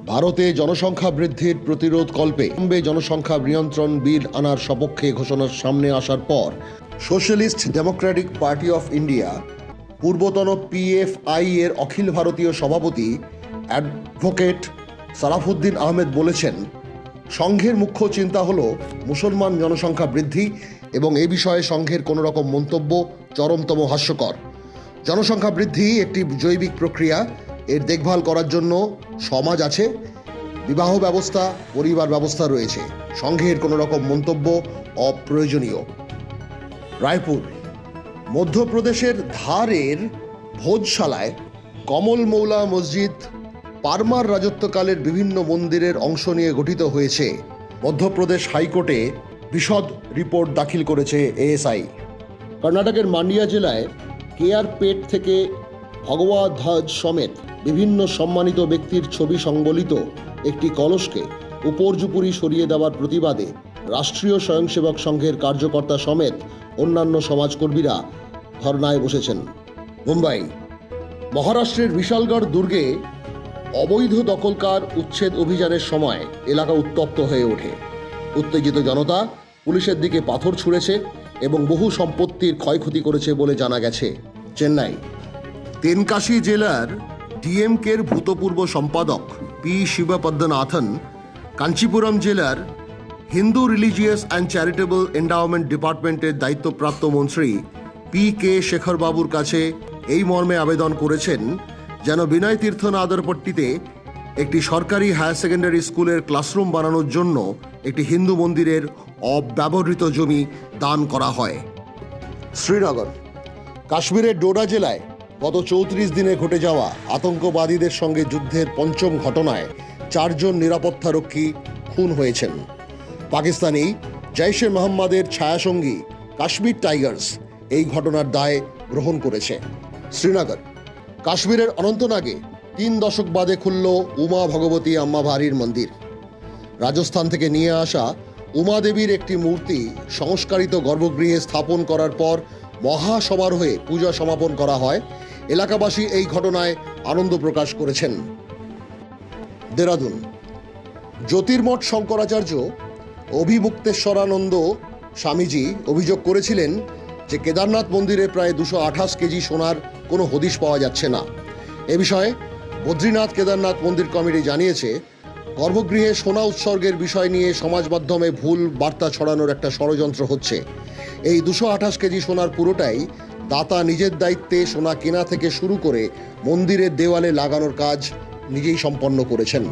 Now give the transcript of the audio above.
ভারতে জনসংখ্যা বৃদ্ধির প্রতিরোধকল্পে জনসংখ্যা নিয়ন্ত্রণ বিল আনার সপক্ষে ঘোষণার সামনে আসার পর Socialist Democratic Party of India পূর্বতন পিএফআই এর অখিল ভারতীয় সভাপতি অ্যাডভোকেট সারাফুদ্দিন আহমেদ বলেছেন, সংঘের মুখ্য চিন্তা হল মুসলমান জনসংখ্যা বৃদ্ধি এবং এ বিষয়ে সংঘের কোনো রকম মন্তব্য চরমতম হাস্যকর। জনসংখ্যা বৃদ্ধি একটি জৈবিক প্রক্রিয়া, এর দেখভাল করার জন্য সমাজ আছে, বিবাহ ব্যবস্থা, পরিবার ব্যবস্থা রয়েছে। সংঘের কোনো রকম মন্তব্য অপ্রয়োজনীয়। রায়পুর, মধ্যপ্রদেশের ধারের ভোজশালায় কমল মৌলা মসজিদ পারমার রাজত্বকালের বিভিন্ন মন্দিরের অংশ নিয়ে গঠিত হয়েছে। মধ্যপ্রদেশ হাইকোর্টে বিশদ রিপোর্ট দাখিল করেছে এএসআই। কর্ণাটকের মান্ডিয়া জেলায় কেআরপেট থেকে ভগবা ধ্বজ সমেত বিভিন্ন সম্মানিত ব্যক্তির ছবি সংবলিত একটি কলসকে উপর্যুপুরি সরিয়ে দেওয়ার প্রতিবাদে রাষ্ট্রীয় স্বয়ংসেবক সংঘের কার্যকর্তা সমেত অন্যান্য সমাজকর্মীরা ধর্নায় বসেছেন। মুম্বাই, মহারাষ্ট্রের বিশালগড় দুর্গে অবৈধ দখলকার উচ্ছেদ অভিযানের সময় এলাকা উত্তপ্ত হয়ে ওঠে। উত্তেজিত জনতা পুলিশের দিকে পাথর ছুঁড়েছে এবং বহু সম্পত্তির ক্ষয়ক্ষতি করেছে বলে জানা গেছে। চেন্নাই, তেনকাশি জেলার ডিএমকের ভূতপূর্ব সম্পাদক পি শিবপদ্মনাথন, কাঞ্চিপুরম জেলার Hindu religious and charitable endowment ডিপার্টমেন্টের দায়িত্বপ্রাপ্ত মন্ত্রী পি কে শেখরবাবুর কাছে এই মর্মে আবেদন করেছেন যেন বিনয় তীর্থ নাদারপট্টিতে একটি সরকারি হায়ার সেকেন্ডারি স্কুলের ক্লাসরুম বানানোর জন্য একটি হিন্দু মন্দিরের অব্যবহৃত জমি দান করা হয়। শ্রীনগর, কাশ্মীরের ডোডা জেলায় গত 34 দিনে ঘটে যাওয়া আতঙ্কবাদীদের সঙ্গে যুদ্ধের পঞ্চম ঘটনায় 4 জন নিরাপত্তারক্ষী খুন হয়েছেন। পাকিস্তানি জৈশে মোহাম্মদের ছায়াসঙ্গী কাশ্মীর টাইগার্স এই ঘটনার দায় গ্রহণ করেছে। শ্রীনগর, কাশ্মীরের অনন্তনাগে 3 দশক বাদে খুলল উমা ভগবতী আম্মা ভারির মন্দির। রাজস্থান থেকে নিয়ে আসা উমা দেবীর একটি মূর্তি সংস্কারিত গর্ভগৃহে স্থাপন করার পর মহা সমারোহে পূজা সমাপন করা হয়। এলাকাবাসী এই ঘটনায় আনন্দ প্রকাশ করেছেন। দেরাদুন, জ্যোতির্মঠ শঙ্করাচার্য অভিমুক্তেশ্বরানন্দ স্বামীজি অভিযোগ করেছিলেন যে কেদারনাথ মন্দিরে প্রায় 228 কেজি সোনার কোনো হদিশ পাওয়া যাচ্ছে না। এ বিষয়ে বদ্রীনাথ কেদারনাথ মন্দির কমিটি জানিয়েছে, গর্ভগৃহে সোনা উৎসর্গের বিষয় নিয়ে সমাজ মাধ্যমে ভুল বার্তা ছড়ানোর একটা ষড়যন্ত্র হচ্ছে। এই 228 কেজি সোনার পুরোটাই দাতা নিজের দায়িত্বে সোনা কেনা থেকে শুরু করে মন্দিরের দেওয়ালে লাগানোর কাজ নিজেই সম্পন্ন করেছেন।